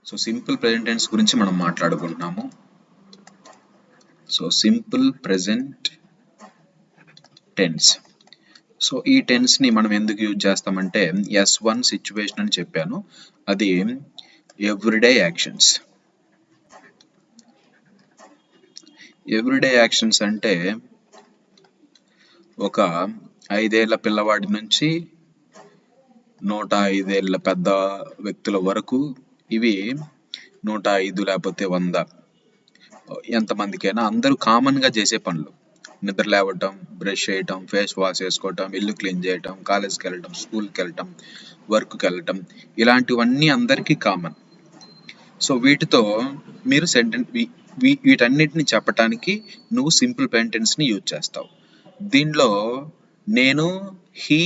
So simple present tense గురించి మనం మాట్లాడుకుంటున్నాము. So simple present tense. So ఈ టెన్స్ ని మనం ఎందుకు యూజ్ చేస్తామంటే S1 సిచ్యువేషన్ అని చెప్పాను. అది ఎవ్రీడే యాక్షన్స్. ఎవ్రీడే యాక్షన్స్ అంటే ఒక 5 ఏళ్ల పిల్లవాడి నుంచి 105 ఏళ్ల పెద్ద వ్యక్తుల వరకు ఇవి 105 లేకపోతే 100 ఎంతమందికైనా అందరూ కామన్ గా చేసే పనులు. నిద్ర లేవటం, బ్రష్ చేయటం, ఫేస్ వాష్ చేసుకోవటం, ఇల్లు క్లీన్ చేయటం, కాలేజ్కి వెళ్ళటం, స్కూల్కి వెళ్ళటం, వర్క్కి వెళ్ళటం, ఇలాంటివన్నీ అందరికీ కామన్. సో వీటితో మీరు వీటన్నిటిని చెప్పటానికి నువ్వు సింపుల్ ప్రెజెంట్ టెన్స్ ని యూజ్ చేస్తావు. దీనిలో నేను, హీ,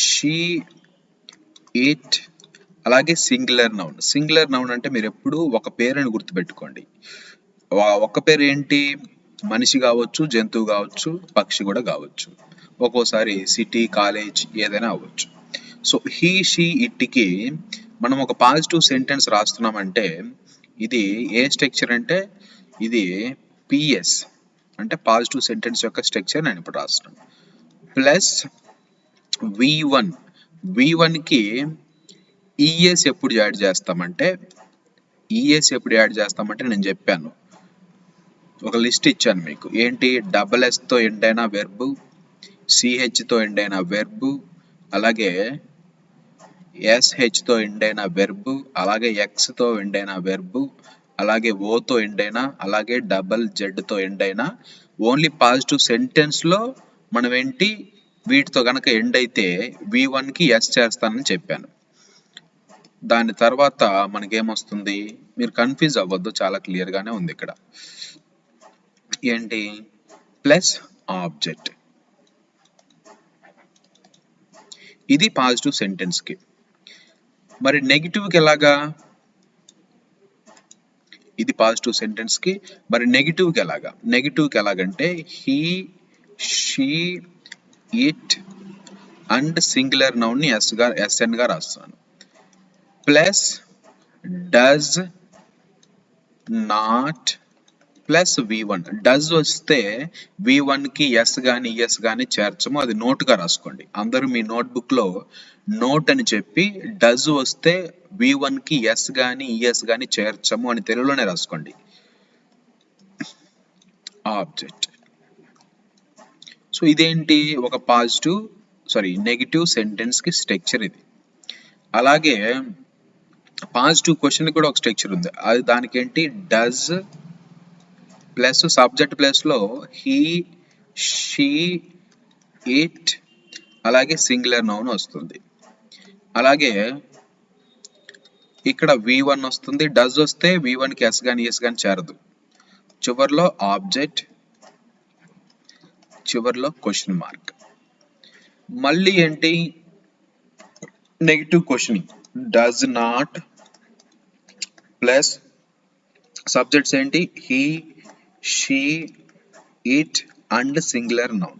షీ, ఇట్, అలాగే సింగులర్ నౌన్. సింగులర్ నౌన్ అంటే మీరు ఎప్పుడు ఒక పేరుని గుర్తుపెట్టుకోండి. ఒక పేరు ఏంటి? మనిషి కావచ్చు, జంతువు కావచ్చు, పక్షి కూడా కావచ్చు, ఒక్కోసారి సిటీ, కాలేజ్ ఏదైనా అవ్వచ్చు. సో హీ, షీ, ఇట్కి మనం ఒక పాజిటివ్ సెంటెన్స్ రాస్తున్నామంటే ఇది ఏ స్ట్రక్చర్ అంటే ఇది పిఎస్ అంటే పాజిటివ్ సెంటెన్స్ యొక్క స్ట్రక్చర్ నేను ఇప్పుడు రాస్తున్నాను. Plus V1. V1కి ఈఎస్ ఎప్పుడు యాడ్ చేస్తామంటే నేను చెప్పాను, ఒక లిస్ట్ ఇచ్చాను మీకు. ఏంటి? డబల్-S తో ఎండ్ అయిన వెర్బ్, CH తో ఎండ్ అయిన వెర్బ్, అలాగే SH తో ఎండ్ అయిన వెర్బ్, అలాగే X తో ఎండ్ అయిన వెర్బ్, అలాగే O తో ఎండ్ అయిన, అలాగే Z తో ఎండ్ అయిన ఓన్లీ పాజిటివ్ సెంటెన్స్ లో మనం ఏంటి వీటితో గనక ఎండ్ అయితే V1 కి S చేస్తానని చెప్పాను. దాని తర్వాత మనకేమొస్తుంది? మీరు కన్ఫ్యూజ్ అవ్వద్దు, చాలా క్లియర్ గానే ఉంది ఇక్కడ. ఏంటి? Plus object. ఇది పాజిటివ్ సెంటెన్స్ కి. మరి నెగిటివ్ కి ఎలాగా? ఇది పాజిటివ్ సెంటెన్స్ కి. మరి నెగిటివ్ కి ఎలాగంటే he, she, it and singular noun ని SN గా రాస్తాను. Plus does not plus V1. Does వస్తే V1 కి S గాని ES గాని చేర్చము, అది నోట్ గా రాసుకోండి. అందరూ మీ నోట్బుక్ లో నోట్ అని చెప్పి డస్ వస్తే V1 కి S గాని ES గాని చేర్చము అని తెలుగులోనే రాసుకోండి. ఆబ్జెక్ట్. సో ఇదేంటి? ఒక నెగిటివ్ సెంటెన్స్ కి స్ట్రక్చర్ ఇది. అలాగే పాజిటివ్ క్వశ్చన్ కూడా ఒక స్ట్రక్చర్ ఉంది. అది దానికి ఏంటి? డస్ ప్లస్ సబ్జెక్ట్ ప్లస్ లో హీ, షీ, ఇట్, అలాగే సింగులర్ నౌన్ వస్తుంది. అలాగే ఇక్కడ V1 వస్తుంది. డస్ వస్తే V1 కి S గాని ES గాని చేరదు. చివర్లో ఆబ్జెక్ట్, చివర్లో క్వశ్చన్ మార్క్. మళ్ళీ ఏంటి? Negative question does not plus subjects ఏంటి? He, she, it and singular noun.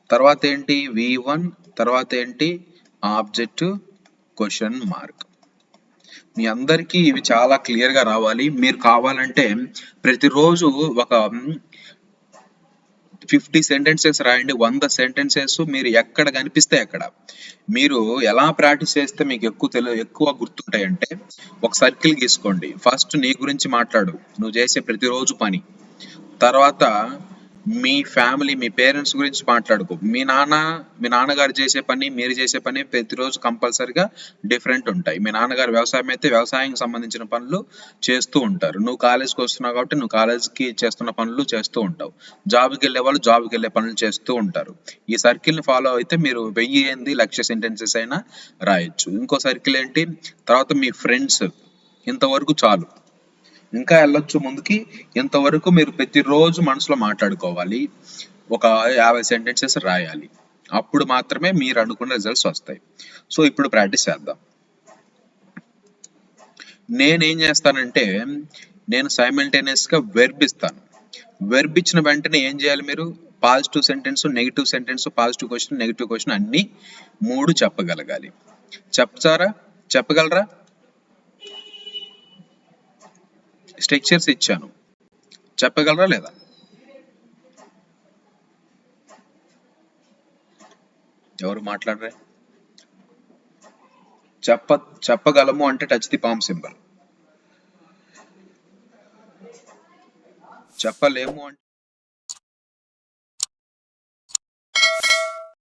తర్వాత ఏంటి? V1. తర్వాత ఏంటి? Object, question mark. మీ అందరికీ ఇవి చాలా క్లియర్ గా రావాలి. మీరు కావాలంటే ప్రతిరోజు ఒక 50 సెంటెన్సెస్ రాయండి, 100 సెంటెన్సెస్ మీరు ఎక్కడ కనిపిస్తే అక్కడ. మీరు ఎలా ప్రాక్టీస్ చేస్తే మీకు ఎక్కువ గుర్తుంటాయంటే ఒక సర్కిల్ గీసుకోండి. ఫస్ట్ నీ గురించి మాట్లాడు, నువ్వు చేసే ప్రతిరోజు పని. తర్వాత మీ ఫ్యామిలీ, మీ పేరెంట్స్ గురించి మాట్లాడుకో. మీ నాన్నగారు చేసే పని, మీరు చేసే పని ప్రతిరోజు కంపల్సరిగా డిఫరెంట్ ఉంటాయి. మీ నాన్నగారు వ్యవసాయం అయితే వ్యవసాయం సంబంధించిన పనులు చేస్తూ ఉంటారు. నువ్వు కాలేజ్కి వస్తున్నావు కాబట్టి నువ్వు కాలేజ్కి చేస్తున్న పనులు చేస్తూ ఉంటావు. జాబ్కి వెళ్ళే వాళ్ళు జాబ్కి వెళ్ళే పనులు చేస్తూ ఉంటారు. ఈ సర్కిల్ని ఫాలో అయితే మీరు 1000 సెంటెన్సెస్ అయినా రాయొచ్చు. ఇంకో సర్కిల్ ఏంటి? తర్వాత మీ ఫ్రెండ్స్. ఇంతవరకు చాలు, ఇంకా వెళ్ళొచ్చు ముందుకి. ఇంతవరకు మీరు ప్రతిరోజు మనసులో మాట్లాడుకోవాలి. ఒక 50 సెంటెన్సెస్ రాయాలి. అప్పుడు మాత్రమే మీరు అనుకున్న రిజల్ట్స్ వస్తాయి. సో ఇప్పుడు ప్రాక్టీస్ చేద్దాం. నేనేం చేస్తానంటే నేను సైమల్టేనియస్ గా వెర్బ్ ఇస్తాను. వెర్బ్ ఇచ్చిన వెంటనే ఏం చేయాలి? మీరు positive sentence, negative sentence, positive question, negative question అన్ని 3 చెప్పగలగాలి. చెప్పగలరా? స్ట్రక్చర్స్ ఇచ్చాను, చెప్పగలరా లేదా? ఎవరు మాట్లాడరే? చెప్పగలము అంటే టచ్ ది పామ్ సింబల్, చెప్పలేము అంటే